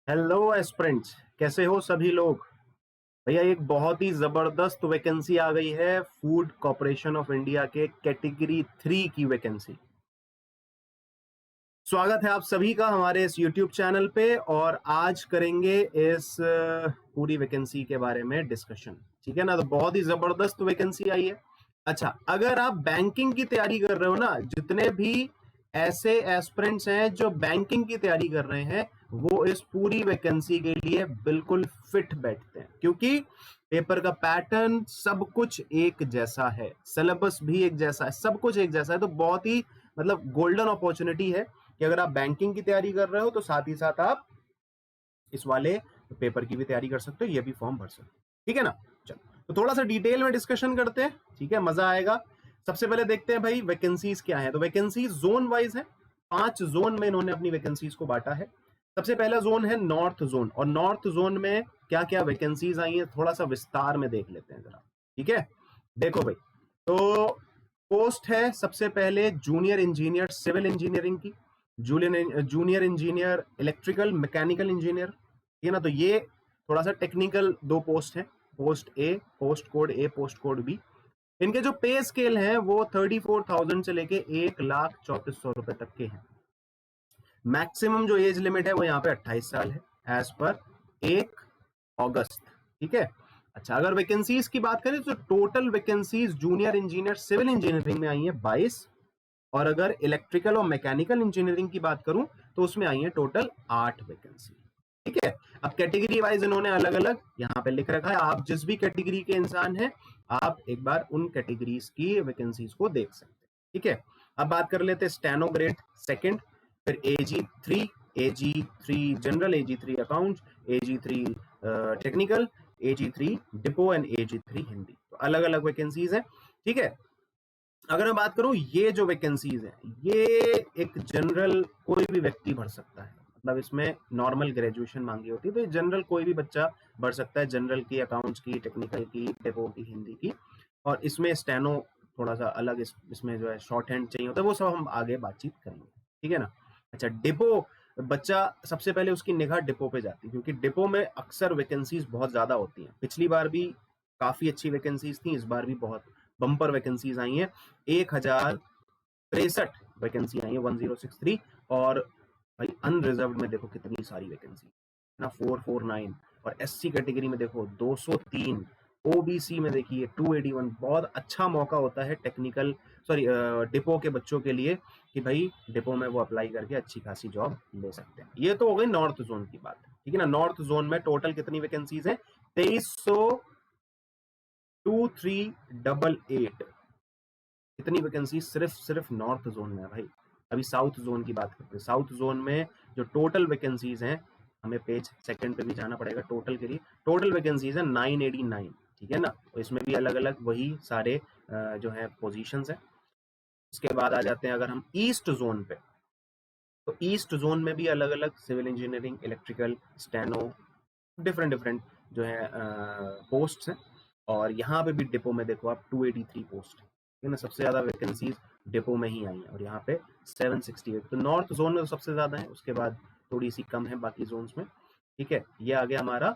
Hello aspirants, कैसे हो सभी लोग। भैया एक बहुत ही जबरदस्त वैकेंसी आ गई है फूड कॉर्पोरेशन ऑफ इंडिया के कैटेगरी 3 की वैकेंसी। स्वागत है आप सभी का हमारे इस यूट्यूब चैनल पे और आज करेंगे इस पूरी वैकेंसी के बारे में डिस्कशन। ठीक है ना, तो बहुत ही जबरदस्त वैकेंसी आई है। अच्छा, अगर आप बैंकिंग की तैयारी कर रहे हो ना, जितने भी ऐसे एस्पिरेंट्स हैं जो बैंकिंग की तैयारी कर रहे हैं वो इस पूरी वैकेंसी के लिए बिल्कुल फिट बैठते हैं, क्योंकि पेपर का पैटर्न सब कुछ एक जैसा है, सिलेबस भी एक जैसा है, सब कुछ एक जैसा है। तो बहुत ही मतलब गोल्डन अपॉर्चुनिटी है कि अगर आप बैंकिंग की तैयारी कर रहे हो तो साथ ही साथ आप इस वाले पेपर की भी तैयारी कर सकते हो, ये भी फॉर्म भर सकते हो। ठीक है ना। चलो तो थोड़ा सा डिटेल में डिस्कशन करते हैं, ठीक है, मजा आएगा। सबसे पहले देखते हैं भाई वैकेंसीज क्या है। तो वैकेंसीज जोन वाइज है, 5 जोन में इन्होंने अपनी वैकेंसीज को बांटा है। सबसे पहला जोन है नॉर्थ जोन, और नॉर्थ जोन में क्या क्या वैकेंसीज आई है थोड़ा सा विस्तार में देख लेते हैं जरा। ठीक है, देखो भाई, तो पोस्ट है सबसे पहले जूनियर इंजीनियर सिविल इंजीनियरिंग की, junior engineer electrical mechanical engineer. ठीक है ना, तो ये थोड़ा सा टेक्निकल दो पोस्ट है, पोस्ट ए, पोस्ट कोड ए, पोस्ट कोड बी। इनके जो पे स्केल हैं वो 34,000 से लेके 1,34,100 रुपए तक के हैं। मैक्सिमम जो एज लिमिट है वो यहाँ पे 28 साल है, एज पर 1 अगस्त। ठीक है। अच्छा, अगर वैकेंसीज की बात करें तो total vacancies junior engineer civil engineering में आई है 22, और अगर इलेक्ट्रिकल और मैकेनिकल इंजीनियरिंग की बात करूं तो उसमें आई है टोटल 8 वैकेंसी। ठीक है। अब कैटेगरी वाइज इन्होंने अलग अलग यहाँ पे लिख रखा है, आप जिस भी कैटेगरी के इंसान हैं आप एक बार उन कैटेगरीज की वैकेंसीज को देख सकते हैं। ठीक है। अब बात कर लेते हैं स्टेनो ग्रेड सेकंड, फिर AG3 general, AG3 account, AG3 technical, AG3 depot and AG3 Hindi. तो अलग अलग वैकेंसीज है। ठीक है। अगर मैं बात करूं ये जो वैकेंसीज है ये एक जनरल कोई भी व्यक्ति भर सकता है, मतलब इसमें नॉर्मल ग्रेजुएशन मांगी होती है, तो ये जनरल कोई भी बच्चा भर सकता है, जनरल की, अकाउंट्स की, टेक्निकल की, डेपो की, हिंदी की। और इसमें स्टेनो थोड़ा सा अलग, इसमें जो है शॉर्ट हैंड चाहिए होता है, वो सब हम आगे बातचीत करेंगे। ठीक है ना। अच्छा, डिपो बच्चा सबसे पहले उसकी निगाह डिपो पे जाती है, क्योंकि डिपो में अक्सर वैकेंसीज बहुत ज्यादा होती हैं। पिछली बार भी काफी अच्छी वैकेंसीज थी, इस बार भी बहुत बम्पर वैकेंसीज आई हैं। 1,063 वैकेंसी आई है, 1063। और भाई अनरिजर्व में देखो कितनी सारी वैकेंसी ना, 449। और SC कैटेगरी में देखो 203, OBC में देखिए 281। बहुत अच्छा मौका होता है टेक्निकल, सॉरी, डिपो के बच्चों के लिए कि भाई डिपो में वो अप्लाई करके अच्छी खासी जॉब ले सकते हैं। ये तो हो गई नॉर्थ जोन की बात। ठीक है ना। नॉर्थ जोन में टोटल कितनी वैकेंसीज है? 23,2388। इतनी वैकेंसी सिर्फ नॉर्थ जोन में है भाई। अभी साउथ जोन की बात करते हैं। साउथ जोन में जो टोटल वैकेंसीज हैं, हमें पेज सेकंड पे भी जाना पड़ेगा टोटल के लिए। टोटल वैकेंसीज है 989। ठीक है ना। तो इसमें भी अलग अलग वही सारे जो है पोजीशंस है। इसके बाद आ जाते हैं अगर हम ईस्ट जोन पे, तो ईस्ट जोन में भी अलग अलग civil engineering, electrical, steno, different different जो है पोस्ट हैं। और यहाँ पे भी डिपो में देखो आप 283 पोस्ट है ना, सबसे ज्यादा वैकेंसीज डिपो में ही आई है, और यहाँ पे 768। तो नॉर्थ जोन में तो सबसे ज्यादा है, उसके बाद थोड़ी सी कम है बाकी जोन्स में। ठीक है। ये आ गया हमारा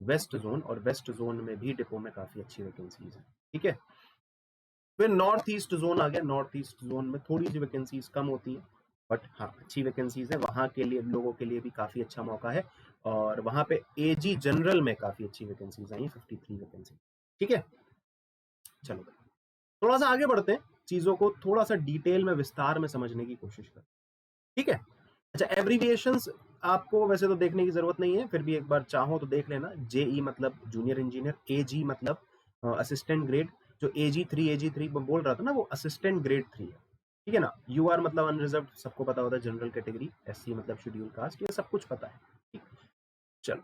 वेस्ट जोन, और वेस्ट जोन में भी डिपो में काफी अच्छी वैकेंसीज है। ठीक है। फिर नॉर्थ ईस्ट जोन आ गया। नॉर्थ ईस्ट जोन में थोड़ी सी वैकेंसीज कम होती है, बट हाँ अच्छी वैकेंसीज है, वहां के लिए लोगों के लिए भी काफी अच्छा मौका है। और वहां पे AG जनरल में काफी अच्छी वैकेंसीज आई, 53 वैकेंसी। ठीक है। चलो थोड़ा सा आगे बढ़ते हैं, चीजों को थोड़ा सा डिटेल में विस्तार में समझने की कोशिश करते हैं। ठीक है। अच्छा, एब्रीविएशंस आपको वैसे तो देखने की जरूरत नहीं है, फिर भी एक बार चाहो तो देख लेना। JE मतलब जूनियर इंजीनियर, AG मतलब असिस्टेंट ग्रेड। जो AG3 बोल रहा था ना, वो असिस्टेंट ग्रेड 3 है। ठीक है ना। UR मतलब अनरिजर्व, सबको पता होता है, जनरल कैटेगरी। SC मतलब शेड्यूल कास्ट, ये सब कुछ पता है। ठीक। चलो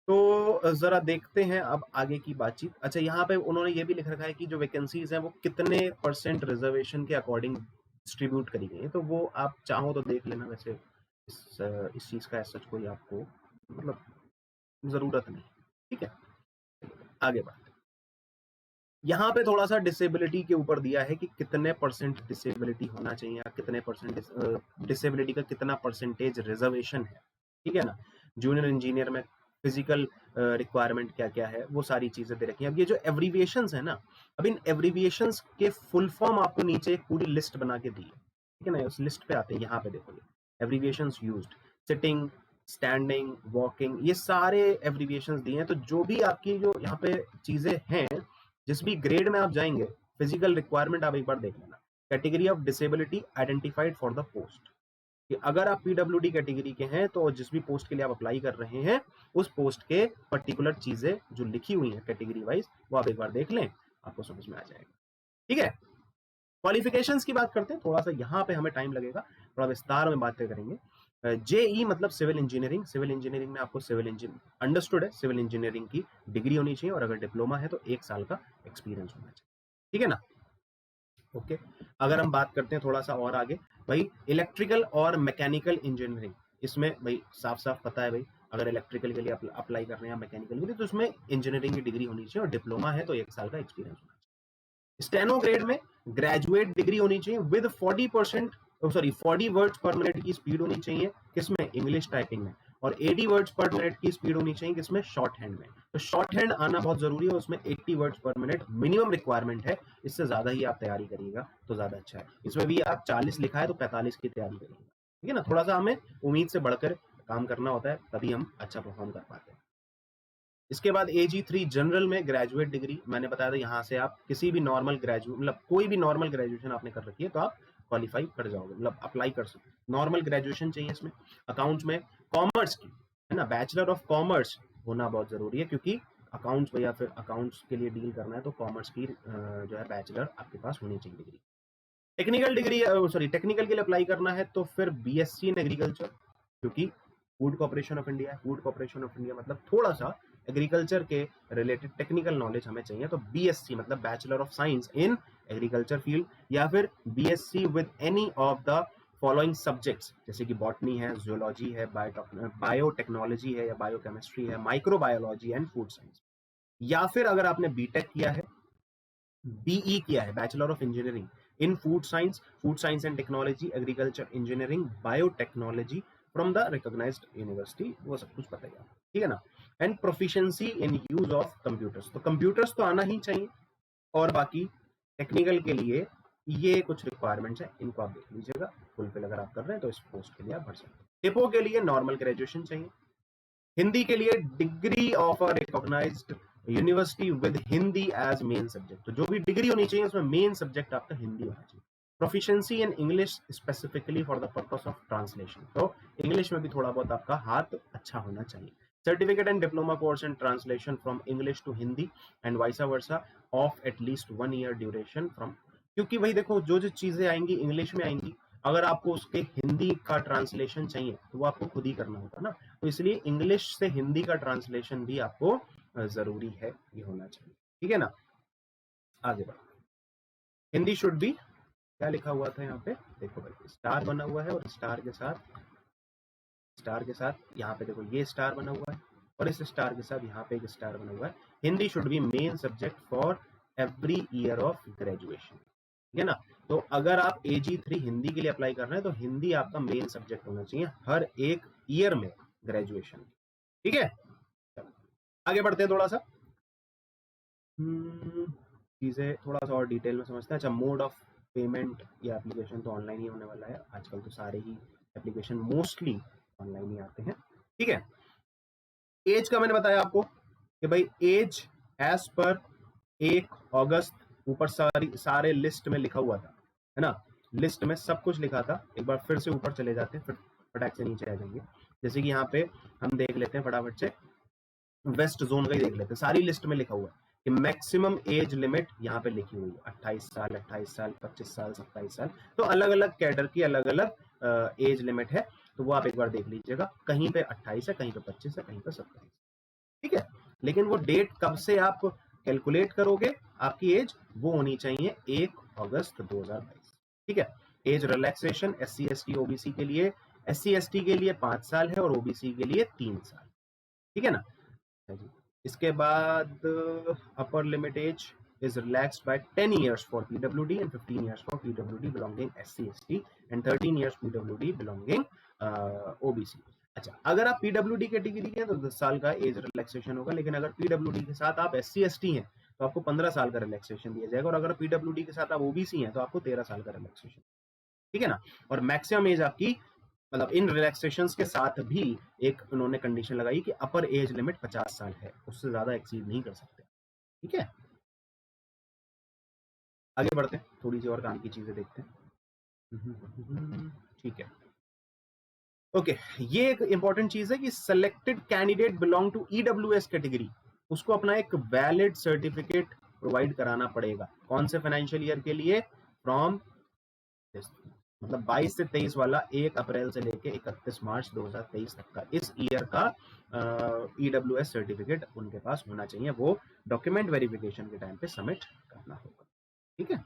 तो जरा देखते हैं अब आगे की बातचीत। अच्छा, यहाँ पे उन्होंने ये भी लिख रखा है कि जो वैकेंसीज हैं वो कितने परसेंट रिजर्वेशन के अकॉर्डिंग डिस्ट्रीब्यूट करी गई है, तो वो आप चाहो तो देख लेना। वैसे इस चीज का सच कोई आपको मतलब जरूरत नहीं। ठीक है। आगे बात, यहाँ पे थोड़ा सा डिसेबिलिटी के ऊपर दिया है कि कितने परसेंट डिसेबिलिटी होना चाहिए, या कितने परसेंट डिसेबिलिटी का कितना परसेंटेज रिजर्वेशन है। ठीक है ना। जूनियर इंजीनियर में फिजिकल रिक्वायरमेंट क्या क्या है, वो सारी चीजें दे रखी हैं। अब ये जो एब्रीविएशंस है ना, अब इन एब्रीविएशंस के फुल फॉर्म आपको नीचे एक पूरी लिस्ट बना के दी है, ठीक है ना। उस लिस्ट पे आते हैं, यहाँ पे देखो ये abbreviations used, sitting, standing, walking, ये सारे एब्रीविएशंस दिए हैं। तो जो भी आपकी जो यहाँ पे चीजें हैं, जिस भी ग्रेड में आप जाएंगे, फिजिकल रिक्वायरमेंट आप एक बार देख लेना। Category of disability identified for the post, कि अगर आप पीडब्ल्यूडी कैटेगरी के हैं तो जिस भी पोस्ट के लिए आप अप्लाई कर रहे हैं, उस पोस्ट के पर्टिकुलर चीजें जो लिखी हुई हैं कैटेगरी वाइज, वो आप एक बार देख लें, आपको समझ में आ जाएगा, ठीक है। क्वालिफिकेशंस की बात करते हैं, थोड़ा सा यहाँ पे हमें टाइम लगेगा, थोड़ा विस्तार में बातें करेंगे। जेई मतलब सिविल इंजीनियरिंग, सिविल इंजीनियरिंग में आपको सिविल इंजीनियरिंग अंडरस्टूड है, सिविल इंजीनियरिंग की डिग्री होनी चाहिए, और अगर डिप्लोमा है तो 1 साल का एक्सपीरियंस होना चाहिए, ठीक है ना। ओके, अगर हम बात करते हैं थोड़ा सा और आगे, भाई इलेक्ट्रिकल और मैकेनिकल इंजीनियरिंग, इसमें भाई साफ साफ पता है भाई, अगर इलेक्ट्रिकल के लिए अप्लाई कर रहे हैं, मैकेनिकल के लिए, तो उसमें इंजीनियरिंग की डिग्री होनी चाहिए, और डिप्लोमा है तो 1 साल का एक्सपीरियंस होना चाहिए। स्टेनो ग्रेड में ग्रेजुएट डिग्री होनी चाहिए विद 40 वर्ड्स पर मिनट की स्पीड होनी चाहिए, किसमें, इंग्लिश टाइपिंग में, और 80 वर्ड्स पर मिनट की स्पीड होनी चाहिए, किसमें, शॉर्ट हैंड में। तो शॉर्ट हैंड आना बहुत जरूरी है, उसमें 80 वर्ड्स पर मिनट मिनिमम रिक्वायरमेंट है, इससे ज्यादा ही आप तैयारी करिएगा तो ज्यादा अच्छा है। इसमें भी आप 40 लिखा है तो 45 की तैयारी करिएगा, ठीक है ना। थोड़ा सा हमें उम्मीद से बढ़कर काम करना होता है, तभी हम अच्छा परफॉर्म कर पाते हैं। इसके बाद AG3 जनरल में ग्रेजुएट डिग्री, मैंने बताया था, यहाँ से आप किसी भी नॉर्मल ग्रेजुएट, मतलब कोई भी नॉर्मल ग्रेजुएशन आपने कर रखी है तो आप क्वालिफाई कर जाओगे, मतलब अप्लाई कर सकते, नॉर्मल ग्रेजुएशन चाहिए इसमें। अकाउंट्स में कॉमर्स की, है ना, बैचलर ऑफ कॉमर्स होना बहुत जरूरी है, क्योंकि अकाउंट्स या फिर अकाउंट्स के लिए डील करना है तो कॉमर्स की जो है बैचलर आपके पास होनी चाहिए degree. Technical degree, sorry technical के लिए अप्लाई करना है तो फिर BSc इन एग्रीकल्चर, क्योंकि फूड कॉर्पोरेशन ऑफ इंडिया है, फूड कॉर्पोरेशन ऑफ इंडिया मतलब थोड़ा सा एग्रीकल्चर के रिलेटेड टेक्निकल नॉलेज हमें चाहिए, तो BSc मतलब bachelor of science in agriculture field, या फिर BSc with any of the following subjects, जैसे कि बॉटनी है, जियोलॉजी है, बायोटेक्नोलॉजी है, या बायोकेमिस्ट्री है, माइक्रोबायोलॉजी एंड फूड साइंस। या फिर अगर आपने बीटेक किया है, BE किया है, bachelor of engineering in food science and technology, agriculture engineering, biotechnology from the recognised university, वो सब कुछ पता है, ठीक है ना। And proficiency in use of computers, तो कंप्यूटर्स तो आना ही चाहिए, और बाकी टेक्निकल के लिए ये कुछ रिक्वायरमेंट्स है, इनको आप देख लीजिएगा, फुलफिल अगर आप कर रहे हैं तो इस पोस्ट के लिए आप भर सकते हैं। टिपो के लिए नॉर्मल ग्रेजुएशन चाहिए, हिंदी के लिए degree of a recognised university with Hindi as main subject, तो जो भी डिग्री होनी चाहिए उसमें मेन सब्जेक्ट आपका हिंदी होना चाहिए। Proficiency in English specifically for the purpose of translation, तो इंग्लिश में भी थोड़ा बहुत आपका हाथ अच्छा होना चाहिए। Certificate and diploma course in translation from English to Hindi and vice versa of at least 1 year duration from, क्योंकि भाई देखो जो जो चीजें आएंगी इंग्लिश में आएंगी, अगर आपको उसके हिंदी का ट्रांसलेशन चाहिए तो वो आपको खुद ही करना होगा ना, तो इसलिए इंग्लिश से हिंदी का ट्रांसलेशन भी आपको जरूरी है, ये होना चाहिए, ठीक है ना। आगे बढ़ो, हिंदी शुड बी, क्या लिखा हुआ था यहाँ पे, देखो भाई स्टार बना हुआ है, और स्टार के साथ यहाँ पे देखो ये स्टार बना हुआ है, और इस स्टार के साथ यहाँ पे एक स्टार बना हुआ है। Hindi should be main subject for every year of graduation, ठीक है ना। तो अगर आप AG3 हिंदी के लिए अप्लाई कर रहे हैं तो हिंदी आपका मेन सब्जेक्ट होना चाहिए हर एक ईयर में ग्रेजुएशन, ठीक है। आगे बढ़ते हैं थोड़ा सा, चीजें थोड़ा सा और डिटेल में समझते हैं। अच्छा, मोड ऑफ पेमेंट, या एप्लीकेशन तो ऑनलाइन ही होने वाला है, आजकल तो सारे ही एप्लीकेशन मोस्टली ऑनलाइन ही आते हैं, ठीक है। एज का मैंने बताया आपको कि भाई एज एज पर 1 अगस्त, ऊपर सारे लिस्ट में लिखा हुआ था, है ना, लिस्ट में सब कुछ लिखा था। एक बार फिर से ऊपर चले जाते हैं, फिर फटाक से नीचे आ जाएंगे। जैसे कि यहाँ पे हम देख लेते हैं फटाफट से, वेस्ट जोन का ही देख लेते हैं, सारी लिस्ट में लिखा हुआ है कि मैक्सिमम एज लिमिट यहाँ पे लिखी हुई है 28 साल, 25 साल, 27 साल, तो अलग अलग कैडर की अलग अलग एज लिमिट है, तो वो आप एक बार देख लीजिएगा, कहीं पे 28 है, कहीं पे 25 है, कहीं पे 27, ठीक है। लेकिन वो डेट कब से आप कैलकुलेट करोगे आपकी एज, वो होनी चाहिए 1 अगस्त 2022, ठीक है। Age relaxation SC ST OBC के लिए, SC ST के लिए 5 साल है, और OBC के लिए 3 साल, ठीक है ना। इसके बाद upper limit age is relaxed by 10 years for PWD and 15 years for PWD belonging SC ST and 13 years PWD belonging OBC. अच्छा, अगर आप पीडब्ल्यूडी कैटेगरी के हैं तो 10 साल का एज रिलैक्सेशन होगा, लेकिन अगर पीडब्ल्यूडी के साथ आप SC/ST हैं तो आपको 15 साल का रिलैक्सेशन दिया जाएगा, और अगर पीडब्ल्यूडी के साथ आप OBC हैं तो आपको 13 साल का रिलैक्सेशन, ठीक है ना। और मैक्सिमम एज आपकी, मतलब इन रिलैक्सेशंस के साथ भी एक उन्होंने कंडीशन लगाई कि अपर एज लिमिट 50 साल है, उससे ज्यादा एक्सीड नहीं कर सकते, ठीक है। आगे बढ़ते हैं, थोड़ी सी और काम की चीजें देखते हैं, ठीक है। ओके, ये एक इंपॉर्टेंट चीज है कि selected candidate belong to EWS category, उसको अपना एक वैलिड सर्टिफिकेट प्रोवाइड कराना पड़ेगा। कौन से फाइनेंशियल ईयर के लिए? फ्रॉम, मतलब 22 से 23 वाला 1 अप्रैल से लेके 31 मार्च 2023 तक का, इस ईयर का EWS सर्टिफिकेट उनके पास होना चाहिए, वो डॉक्यूमेंट वेरिफिकेशन के टाइम पे सबमिट करना होगा, ठीक है।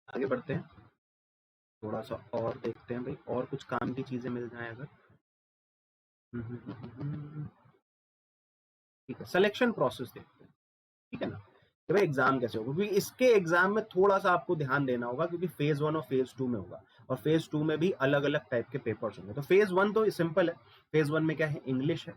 आगे बढ़ते हैं, थोड़ा सा और देखते हैं भाई, और कुछ काम की चीजें मिल जाए अगर। ठीक है, सिलेक्शन प्रोसेस देखते हैं, ठीक है ना, कि भाई एग्जाम कैसे होगा, क्योंकि इसके एग्जाम में थोड़ा सा आपको ध्यान देना होगा, क्योंकि फेज 1 और फेज 2 में होगा, और फेज 2 में भी अलग अलग टाइप के पेपर्स होंगे। तो फेज 1 तो सिंपल है, फेज 1 में क्या है, इंग्लिश है,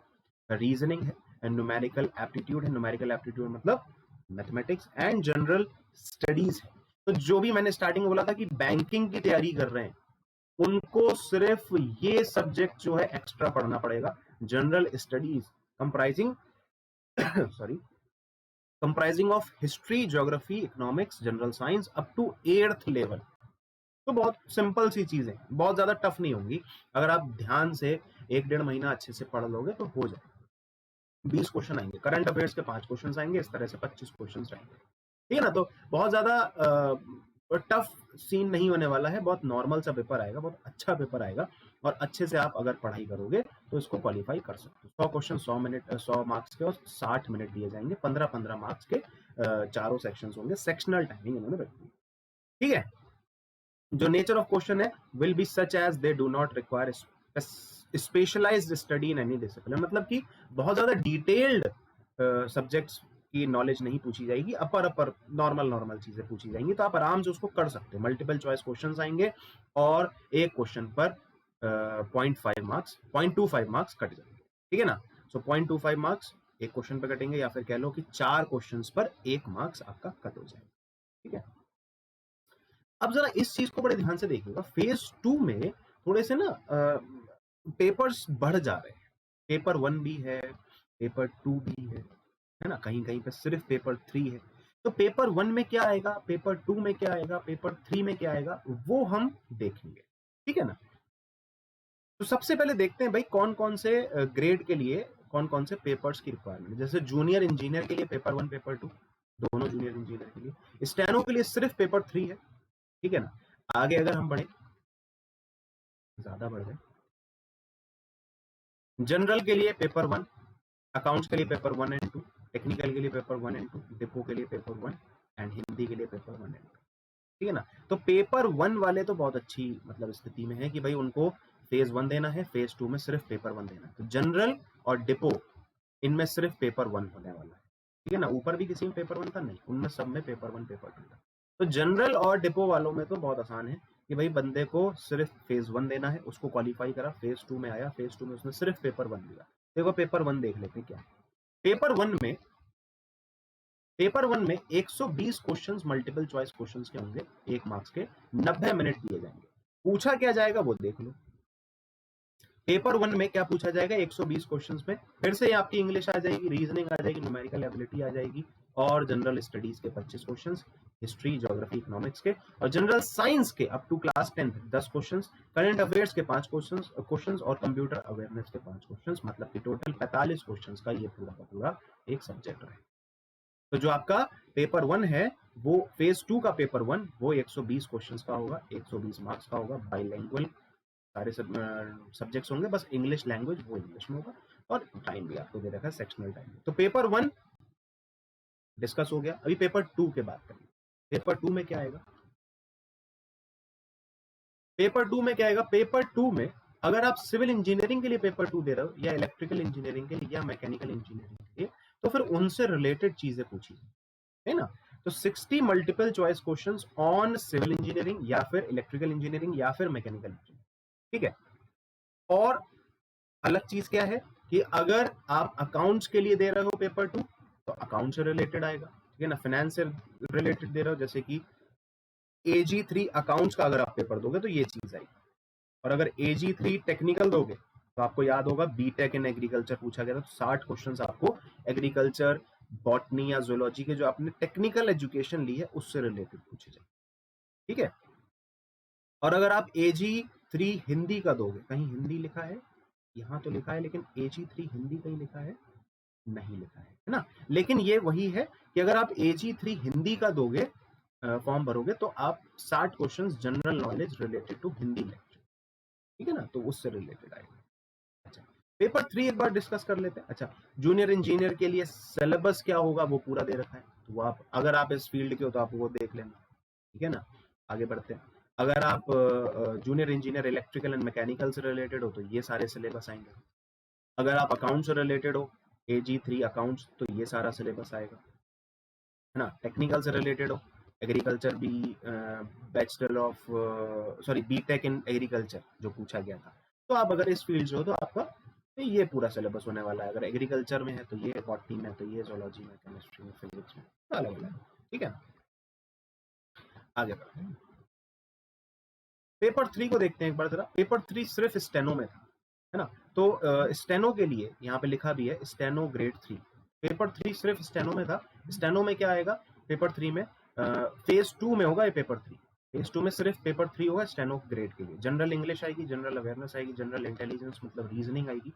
रीजनिंग है, एंड न्यूमेरिकल एप्टीट्यूड है। न्यूमेरिकल एप्टीट्यूड मतलब मैथमेटिक्स एंड जनरल स्टडीज है। तो जो भी मैंने स्टार्टिंग में बोला था कि बैंकिंग की तैयारी कर रहे हैं, उनको सिर्फ ये सब्जेक्ट जो है एक्स्ट्रा पढ़ना पड़ेगा, general studies comprising sorry comprising of history, geography, economics, general science up to 8th level. तो बहुत सिंपल सी चीजें, बहुत ज्यादा टफ नहीं होंगी, अगर आप ध्यान से 1-1.5 महीना अच्छे से पढ़ लोगे तो हो जाए। 20 क्वेश्चन आएंगे, करंट अफेयर्स के 5 क्वेश्चन आएंगे, इस तरह से 25 क्वेश्चन आएंगे, ठीक है ना। तो बहुत ज्यादा टफ सीन नहीं होने वाला है, बहुत नॉर्मल सा पेपर आएगा, बहुत अच्छा पेपर आएगा, और अच्छे से आप अगर पढ़ाई करोगे तो इसको क्वालिफाई कर सकते हो। 100 क्वेश्चन 100 मार्क्स के और 60 मिनट दिए जाएंगे, 15-15 मार्क्स के चारों सेक्शंस होंगे, सेक्शनल टाइमिंग इन्होंने रखी है, ठीक है। जो नेचर ऑफ क्वेश्चन है, will be such as they do not require specialised study in any discipline, मतलब कि बहुत ज्यादा डिटेल्ड सब्जेक्ट्स की नॉलेज नहीं पूछी जाएगी, अपर नॉर्मल नॉर्मल चीजें पूछी जाएंगी, तो आप आराम से उसको कर सकते हैं। मल्टीपल चॉइस क्वेश्चंस आएंगे और एक क्वेश्चन पर 0.5 मार्क्स 0.25 मार्क्स कट जाएंगे, ठीक है ना। सो 0.25 मार्क्स एक क्वेश्चन पर कटेंगे, या फिर कह लो कि 4 क्वेश्चंस पर 1 मार्क्स आपका कट हो जाएगा, ठीक है। अब जरा इस चीज को बड़े ध्यान से देखिएगा, फेज 2 में थोड़े से ना पेपर्स बढ़ जा रहे हैं, पेपर 1 भी है, पेपर 2 भी है ना, कहीं कहीं पे सिर्फ पेपर 3 है। तो पेपर 1 में क्या आएगा, पेपर 2 में क्या आएगा, पेपर 3 में क्या आएगा, वो हम देखेंगे, ठीक है ना। तो सबसे पहले देखते हैं भाई कौन कौन से ग्रेड के लिए कौन कौन से पेपर्स की रिक्वायरमेंट। जैसे जूनियर इंजीनियर के लिए पेपर 1 पेपर 2, दोनों जूनियर इंजीनियर के लिए। स्टेनो के लिए सिर्फ पेपर 3 है, ठीक है ना। आगे अगर हम बढ़े, ज्यादा बढ़ गए, जनरल के लिए पेपर 1, अकाउंट्स के लिए पेपर 1 एंड 2, टेक्निकल के लिए पेपर 1 एंड 2, डिपो के लिए पेपर 1 एंड हिंदी के लिए पेपर 1 एंड 2, ठीक है ना। तो पेपर 1 वाले तो बहुत अच्छी मतलब स्थिति में है कि भाई उनको फेज 1 देना है, फेज 2 में सिर्फ पेपर 1 देना है। तो जनरल और डिपो, इनमें सिर्फ पेपर 1 होने वाला है, ठीक है ना। ऊपर भी किसी में पेपर 1 था नहीं, उनमें सब में पेपर 1 पेपर 2 था। तो जनरल और डिपो वालों में तो बहुत आसान है कि भाई बंदे को सिर्फ फेज 1 देना है, उसको क्वालिफाई करा, फेज 2 में आया, फेज 2 में उसने सिर्फ पेपर 1 दिया। देखो पेपर 1 देख लेते हैं क्या। पेपर 1 में 120 क्वेश्चंस मल्टीपल चॉइस क्वेश्चंस के होंगे, 1 मार्क्स के, 90 मिनट दिए जाएंगे। पूछा क्या जाएगा वो देख लो। पेपर 1 में क्या पूछा जाएगा, 120 क्वेश्चंस में फिर से आपकी इंग्लिश आ जाएगी, रीजनिंग आ जाएगी, न्यूमेरिकल एबिलिटी आ जाएगी, और जनरल स्टडीज के 25 क्वेश्चंस, हिस्ट्री, ज्योग्राफी, इकोनॉमिक्स के, और जनरल साइंस के up to class 10 10 questions, current affairs के 5 क्वेश्चंस और कंप्यूटर अवेयरनेस के 5 क्वेश्चंस, मतलब कि टोटल 45 क्वेश्चंस का ये पूरा का पूरा एक सब्जेक्ट है। तो जो आपका पेपर 1 है, वो फेज 2 का पेपर 1 वो 120 क्वेश्चंस का होगा, 120 मार्क्स का होगा, बाइलैंग्वेज सारे सब्जेक्ट्स होंगे, बस इंग्लिश लैंग्वेज वो इंग्लिश में होगा, और टाइम भी आपको दे रखा है सेक्शनल टाइम। तो पेपर 1 डिस्कस हो गया। अभी पेपर 2 के बात करें। पेपर 2 में क्या आएगा, पेपर 2 में क्या आएगा, पेपर 2 में अगर आप सिविल इंजीनियरिंग के लिए पेपर 2 दे रहे हो, या इलेक्ट्रिकल इंजीनियरिंग के लिए, या मैकेनिकल इंजीनियरिंग के लिए, तो फिर उनसे रिलेटेड चीजें पूछी है ना। तो 60 multiple choice questions on civil engineering, या फिर इलेक्ट्रिकल इंजीनियरिंग, या फिर मैकेनिकल इंजीनियरिंग, ठीक है। और अलग चीज क्या है कि अगर आप अकाउंट्स के लिए दे रहे हो पेपर 2 तो अकाउंट से रिलेटेड आएगा, ठीक है ना, फाइनेंस से रिलेटेड दे रहे हो जैसे कि AG3 अकाउंट्स का अगर आप पेपर दोगे तो ये चीज आएगी। और अगर AG3 टेक्निकल दोगे तो आपको याद होगा बीटेक इन एग्रीकल्चर पूछा गया था, तो 60 क्वेश्चन आपको एग्रीकल्चर, बॉटनी या जूलॉजी के जो आपने टेक्निकल एजुकेशन ली है उससे रिलेटेड पूछे जाए, ठीक है। और अगर आप AG3 हिंदी का दोगे, कहीं हिंदी लिखा है, यहाँ तो लिखा है लेकिन AG3 हिंदी कहीं लिखा है, नहीं लिखा है ना, लेकिन ये वही है कि अगर आप AG3 हिंदी का दोगे, फॉर्म भरोगे तो आप 60 क्वेश्चंस general knowledge related to Hindi lecture, ठीक है ना, तो उससे रिलेटेड आएगा। अच्छा, पेपर 3 एक बार डिस्कस कर लेते हैं। अच्छा, जूनियर इंजीनियर के लिए सिलेबस क्या होगा वो पूरा दे रखा है, तो वो आप अगर आप इस फील्ड के हो तो आप वो देख लेना, ठीक है ना। आगे बढ़ते हैं। अगर आप junior engineer electrical and mechanical से रिलेटेड हो तो ये सारे सिलेबस आएंगे। अगर आप अकाउंट से रिलेटेड हो, AG3 अकाउंट्स, तो ये सारा सिलेबस आएगा, है ना। टेक्निकल से रिलेटेड हो, एग्रीकल्चर भी, bachelor of sorry BTech in agriculture जो पूछा गया था, तो आप अगर इस फील्ड से हो तो आपका ये पूरा सिलेबस होने वाला है। अगर एग्रीकल्चर में है तो ये, बॉटनी में तो ये, जोलॉजी में, केमिस्ट्री में, फिजिक्स में, अलग अलग, ठीक है। आगे बढ़ते हैं, पेपर 3 को देखते हैं एक बार जरा। पेपर 3 सिर्फ स्टेनो में था, है ना, तो स्टेनो के लिए यहाँ पे लिखा भी है स्टेनो ग्रेड 3। पेपर 3 सिर्फ स्टेनो में था। स्टेनो में क्या आएगा पेपर 3 में, फेज 2 में होगा ये पेपर 3। फेज 2 में सिर्फ पेपर 3 होगा स्टेनो ग्रेड के लिए। जनरल इंग्लिश आएगी, जनरल अवेयरनेस आएगी, जनरल इंटेलिजेंस मतलब रीजनिंग आएगी,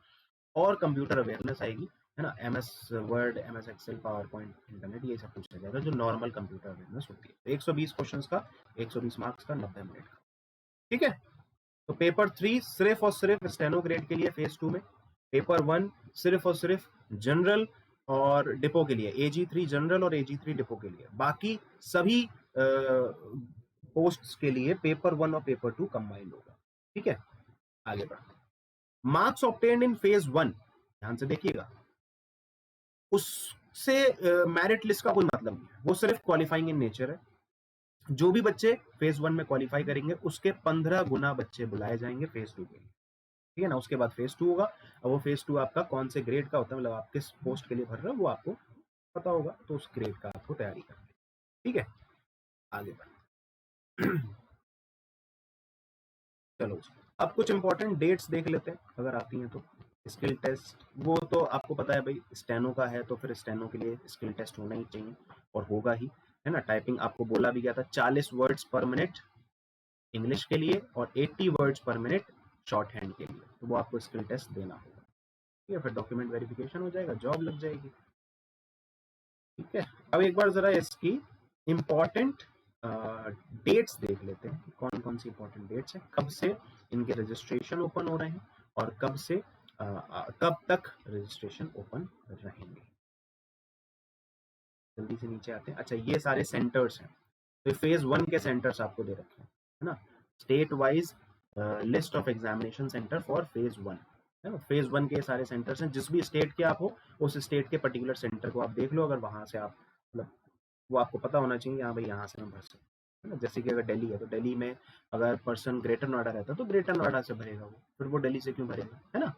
और कंप्यूटर अवेयरनेस आएगी, है ना। MS Word, MS Excel, PowerPoint, internet, ये सब पूछा जाएगा जो नॉर्मल कंप्यूटर अवेयरनेस होती है। तो 120 क्वेश्चन का, 120 मार्क्स का, 90 मिनट का, ठीक है। तो पेपर 3 सिर्फ और सिर्फ स्टेनो ग्रेड के लिए फेज 2 में। पेपर 1 सिर्फ और सिर्फ जनरल और डिपो के लिए, AG3 जनरल और AG3 डिपो के लिए। बाकी सभी पोस्ट्स के लिए पेपर 1 और पेपर 2 कंबाइंड होगा, ठीक है। आगे बढ़ते हैं। मार्क्स ऑब्टेन्ड इन फेज 1, ध्यान से देखिएगा, उससे मेरिट लिस्ट का कोई मतलब नहीं है, वो सिर्फ क्वालिफाइंग इन नेचर है। जो भी बच्चे फेज 1 में क्वालिफाई करेंगे उसके 15 गुना बच्चे बुलाए जाएंगे फेज 2 के लिए, ठीक है ना। उसके बाद फेज 2 होगा। अब वो फेज 2 आपका कौन से ग्रेड का होता है, मतलब आप किस पोस्ट के लिए भर रहे हो वो आपको पता होगा, तो उस ग्रेड का आपको तैयारी करनी है, ठीक है। आगे बढ़ चलो जी, अब कुछ इंपॉर्टेंट डेट्स देख लेते हैं अगर आती हैं तो। स्किल टेस्ट, वो तो आपको पता है भाई, स्टेनो का है तो फिर स्टेनो के लिए स्किल टेस्ट होना ही चाहिए और होगा ही, है ना। टाइपिंग आपको बोला भी गया था 40 वर्ड्स पर मिनट इंग्लिश के लिए और 80 वर्ड्स पर मिनट शॉर्ट हैंड के लिए, तो वो आपको स्किल टेस्ट देना होगा, ठीक है। फिर डॉक्यूमेंट वेरिफिकेशन हो जाएगा, जॉब लग जाएगी, ठीक है। अब एक बार जरा इसकी इंपॉर्टेंट डेट्स देख लेते हैं, कौन कौन सी इंपॉर्टेंट डेट्स हैं, कब से इनके रजिस्ट्रेशन ओपन हो रहे हैं और कब तक रजिस्ट्रेशन ओपन रहेंगे। जल्दी से नीचे आते हैं। अच्छा, ये सारे सेंटर्स हैं, तो फेज 1 के सेंटर्स आपको दे रखे हैं, है ना। State wise list of examination centre for phase 1, है ना। फेज 1 के सारे सेंटर्स हैं, जिस भी स्टेट के आप हो उस स्टेट के पर्टिकुलर सेंटर को आप देख लो, अगर वहां से आप मतलब वो आपको पता होना चाहिए, हाँ भाई यहाँ से मैं भर सकता हूँ, है ना। जैसे कि अगर दिल्ली है तो दिल्ली में अगर पर्सन ग्रेटर नोएडा रहता है तो ग्रेटर नोएडा से भरेगा वो, फिर वो दिल्ली से क्यों भरेगा, है ना,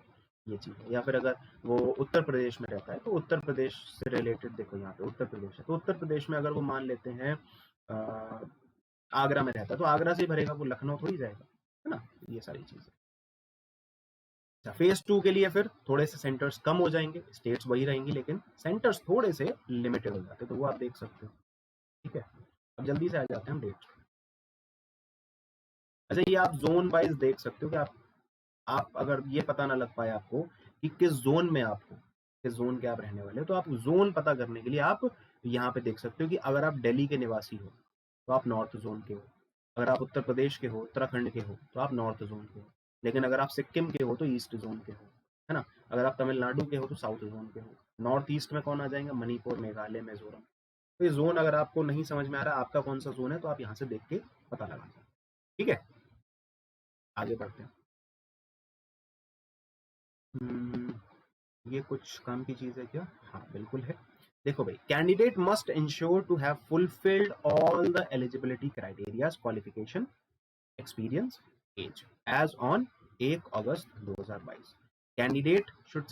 ये चीज़ है। या फिर अगर वो उत्तर प्रदेश में रहता है तो उत्तर प्रदेश से रिलेटेड देखो, यहाँ पे उत्तर प्रदेश है तो उत्तर प्रदेश में अगर वो मान लेते हैं आगरा में रहता है तो आगरा से ही भरेगा, वो लखनऊ थोड़ी जाएगा, है ना। ये सारी चीजें। अच्छा, फेज 2 के लिए फिर थोड़े से सेंटर्स कम हो जाएंगे, स्टेट्स वही रहेंगी लेकिन सेंटर्स थोड़े से लिमिटेड हो जाते हैं, तो वो आप देख सकते हो, ठीक है। अब जल्दी से आ जाते हैं हम डेट। अच्छा, ये आप जोन वाइज देख सकते हो कि आप अगर ये पता ना लग पाए आपको कि किस जोन में आप हो, किस जोन के आप रहने वाले हो, तो आप जोन पता करने के लिए आप यहाँ पे देख सकते हो कि अगर आप दिल्ली के निवासी हो तो आप नॉर्थ जोन के हो, अगर आप उत्तर प्रदेश के हो, उत्तराखंड के हो तो आप नॉर्थ जोन के हो, लेकिन अगर आप सिक्किम के हो तो ईस्ट जोन के हो, है ना। अगर आप तमिलनाडु के हो तो साउथ जोन के हो। नॉर्थ ईस्ट में कौन आ जाएंगे, मणिपुर, मेघालय, मिजोरम। तो ये जोन अगर आपको नहीं समझ में आ रहा आपका कौन सा जोन है तो आप यहाँ से देख के पता लगा सकते, ठीक है। आगे बढ़ते हैं। ये कुछ काम की चीज है क्या, हाँ बिल्कुल है। देखो भाई, candidate must ensure to have fulfilled all the eligibility criteria, qualification, experience, age age on 1 August 2022। Candidate should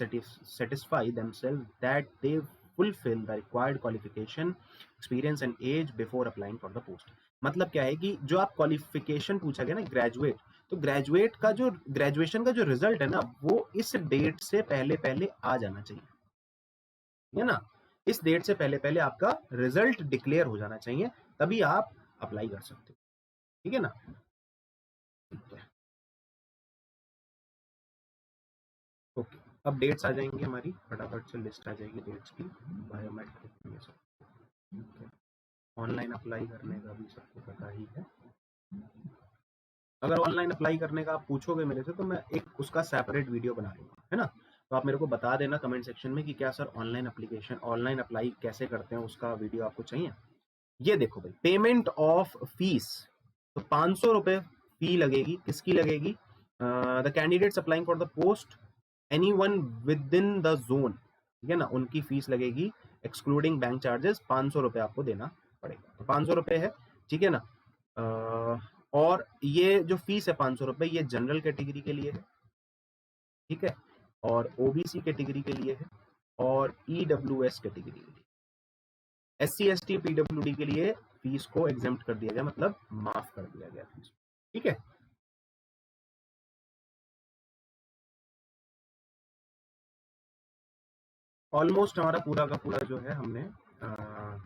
satisfy themselves that they fulfill the required qualification, experience and age before applying for the post। मतलब क्या है कि जो आप qualification पूछा गया ना graduate, तो ग्रेजुएट का जो ग्रेजुएशन का जो रिजल्ट है ना वो इस डेट से पहले पहले आ जाना चाहिए, है ना। इस डेट से पहले पहले आपका रिजल्ट डिक्लेयर हो जाना चाहिए, तभी आप अप्लाई कर सकते हो, ठीक है ना। ठीक है, ओके, अब डेट्स आ जाएंगी हमारी, फटाफट से लिस्ट आ जाएगी डेट्स की। बायोमेट्रिक ये सब, ऑनलाइन अप्लाई करने का भी सबको पता ही है। अगर ऑनलाइन अप्लाई करने का आप पूछोगे मेरे से तो मैं एक उसका सेपरेट वीडियो बना लूंगा, है ना। तो आप मेरे को बता देना कमेंट सेक्शन में कि क्या सर ऑनलाइन अप्लाई कैसे करते हैं, उसका वीडियो आपको चाहिए। ये देखो भाई, पेमेंट ऑफ फीस, तो 500 रुपए फी लगेगी। किसकी लगेगी? The candidates applying for the post, anyone with in the zone, ठीक है ना, उनकी फीस लगेगी एक्सक्लूडिंग बैंक चार्जेस, 500 रुपए आपको देना पड़ेगा। तो 500 रुपए है, ठीक है ना। और ये जो फीस है 500 रुपए, ये जनरल कैटेगरी के लिए है, ठीक है, और ओबीसी कैटेगरी के लिए है, और ईडब्ल्यूएस कैटेगरी के लिए। एससी एसटी पीडब्ल्यूडी के लिए फीस को एग्जेम्प्ट कर दिया गया, मतलब माफ कर दिया गया फीस, ठीक है। ऑलमोस्ट हमारा पूरा का पूरा जो है हमने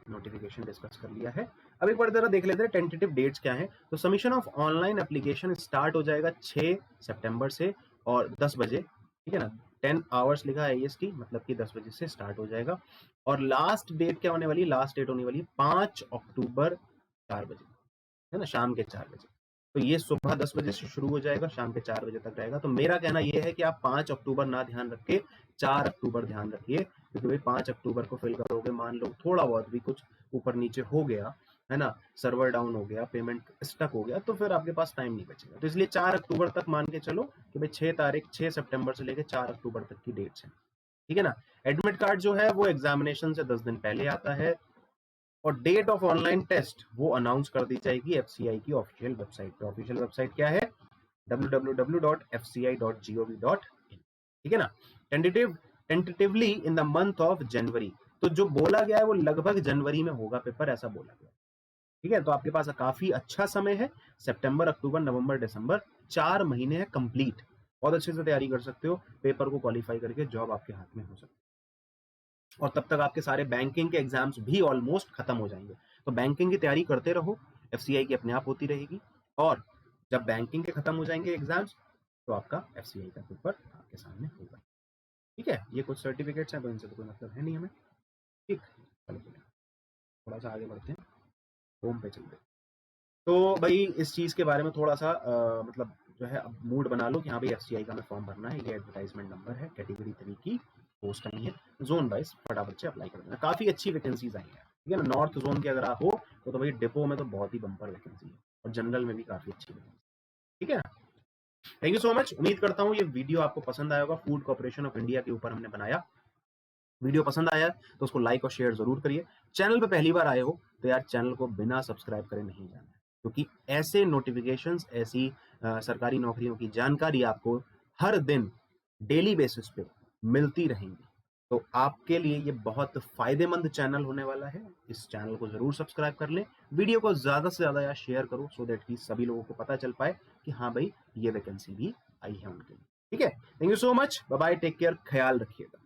नोटिफिकेशन डिस्कस कर लिया है। अब एक बार जरा देख लेते हैं टेंटेटिव डेट्स क्या है। तो submission of online application start हो जाएगा 6 सितंबर से और 10 बजे, ठीक है ना। 10 आवर्स लिखा है ईएसटी, मतलब कि 10 बजे से स्टार्ट हो जाएगा। और लास्ट डेट क्या होने वाली? लास्ट डेट होने वाली 5 अक्टूबर 4 बजे, है ना, शाम के 4 बजे। तो ये सुबह 10 बजे से शुरू हो जाएगा, शाम के 4 बजे तक रहेगा। तो मेरा कहना यह है कि आप 5 अक्टूबर ना ध्यान रख के 4 अक्टूबर ध्यान रखिए, क्योंकि भाई 5 अक्टूबर को फिल करोगे, मान लो थोड़ा बहुत भी कुछ ऊपर नीचे हो गया, है ना, सर्वर डाउन हो गया, पेमेंट स्टक हो गया, तो फिर आपके पास टाइम नहीं बचेगा। तो इसलिए 4 अक्टूबर तक मान के चलो कि भाई 6 सितंबर से लेकर 4 अक्टूबर तक की डेट्स है, ठीक है ना। एडमिट कार्ड जो है वो एग्जामिनेशन से 10 दिन पहले आता है, और डेट ऑफ ऑनलाइन टेस्ट वो अनाउंस कर दी जाएगी एफसीआई की ऑफिशियल वेबसाइट पे। ऑफिशियल वेबसाइट क्या है? www.fci.gov.in, ठीक है ना। Tentatively in the month of January, तो जो बोला गया है वो लगभग जनवरी में होगा पेपर, ऐसा बोला गया, ठीक है। तो आपके पास काफी अच्छा समय है, सितंबर अक्टूबर नवंबर दिसंबर, 4 महीने है कंप्लीट। बहुत अच्छे से तैयारी कर सकते हो, पेपर को क्वालिफाई करके जॉब आपके हाथ में हो सकती है। और तब तक आपके सारे बैंकिंग के एग्जाम्स भी ऑलमोस्ट खत्म हो जाएंगे। तो बैंकिंग की तैयारी करते रहो, एफसीआई की अपने आप होती रहेगी। और जब बैंकिंग के खत्म हो जाएंगे एग्जाम्स, तो आपका एफसीआई का पेपर आपके सामने होगा, ठीक है। ये कुछ सर्टिफिकेट्स हैं, तो इनसे तो कोई मतलब है नहीं हमें, ठीक। चलो थोड़ा सा आगे बढ़ते हैं, होम पे चलते हैं। तो भाई इस चीज के बारे में थोड़ा सा मतलब जो है अब मूड बना लो कि हाँ भाई एफसीआई का हमें फॉर्म भरना है। ये एडवर्टाइजमेंट नंबर है, कैटेगरी 3 की पोस्ट आई है, जोन वाइज फटाफट से अप्लाई कर देना। काफी अच्छी वैकेंसीज आई है, ठीक है ना। नॉर्थ जोन के अगर आप हो तो भाई डिपो में तो बहुत ही बम्पर वैकेंसी है, और जनरल में भी काफी अच्छी वैकेंसी, ठीक है ना। Thank you so much. उम्मीद करता हूँ ये वीडियो आपको पसंद आया होगा। फूड कॉर्पोरेशन ऑफ इंडिया के ऊपर हमने बनाया। वीडियो पसंद आया तो उसको लाइक और शेयर जरूर करिए। चैनल पे पहली बार आए हो तो यार चैनल को बिना सब्सक्राइब करे नहीं जाना, क्योंकि ऐसे नोटिफिकेशंस, ऐसी सरकारी नौकरियों की जानकारी आपको हर दिन डेली बेसिस पे मिलती रहेंगी। तो आपके लिए ये बहुत फायदेमंद चैनल होने वाला है। इस चैनल को जरूर सब्सक्राइब कर लें, वीडियो को ज्यादा से ज्यादा यार शेयर करो, सो दैट कि सभी लोगों को पता चल पाए कि हाँ भाई ये वैकेंसी भी आई है उनके लिए, ठीक है। Thank you so much, bye bye, take care, ख्याल रखिएगा।